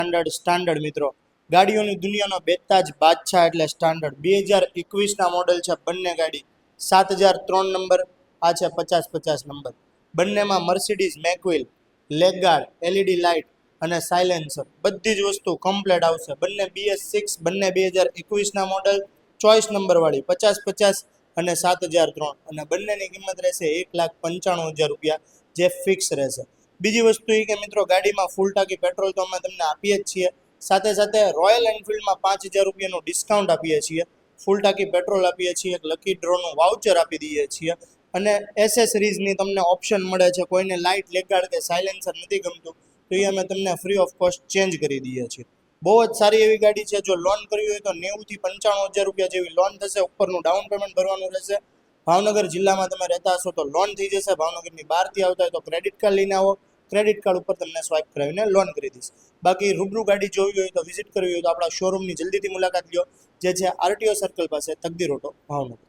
Standard મિત્રો, ગાડીઓની દુનિયાનો બેતાજ બાદશાહ એટલે સ્ટાન્ડર્ડ 2021ના મોડેલ છે બંને ગાડી. 7003 નંબર, આ છે 5050 નંબર. બંનેમાં મર્સિડીઝ મેકવિલ, લેગગાર્ડ, એલઈડી લાઇટ અને સાયલેન્સર બધી જ વસ્તુ કમ્પ્લેટ આવશે. બંને BS6, બંને 2021ના મોડેલ, ચોઈસ નંબરવાળી 5050 અને 7003, અને બંનેની કિંમત રહેશે 1,95,000 રૂપિયા, જે ફિક્સ રહેશે. બીજી વસ્તુ એ કે મિત્રો, ગાડીમાં ફૂલ ટાંકી પેટ્રોલ તો અમે તમને આપીએ જ છીએ, સાથે સાથે રોયલ એનફિલ્ડમાં 5,000 રૂપિયાનું ડિસ્કાઉન્ટ આપીએ છીએ, ફૂલ ટાંકી પેટ્રોલ આપીએ છીએ, એક લકી ડ્રોનું વાઉચર આપી દઈએ છીએ, અને એસેસરીઝની તમને ઓપ્શન મળે છે. કોઈને લાઇટ, લેગાર્ડ કે સાયલેન્સર નથી ગમતું તો એ અમે તમને ફ્રી ઓફ કોસ્ટ ચેન્જ કરી દઈએ છીએ. બહુ જ સારી એવી ગાડી છે. જો લોન કરવી હોય તો 90,000 થી 95,000 રૂપિયા જેવી લોન થશે, ઉપરનું ડાઉન પેમેન્ટ ભરવાનું રહેશે. ભાવનગર જિલ્લામાં તમે રહેતા હશો તો લોન થઈ જશે. ભાવનગરની બહારથી આવતા હોય તો ક્રેડિટ કાર્ડ લઈને આવો, ક્રેડિટ કાર્ડ ઉપર તમને સ્વાઇપ કરાવીને લોન કરી દઈશ. બાકી રૂબરૂ ગાડી જોવી હોય તો વિઝિટ કરવી હોય તો આપણા શોરૂમની જલ્દીથી મુલાકાત લો, જે છે RTO સર્કલ પાસે, તકદીર ઓટો, ભાવનગર.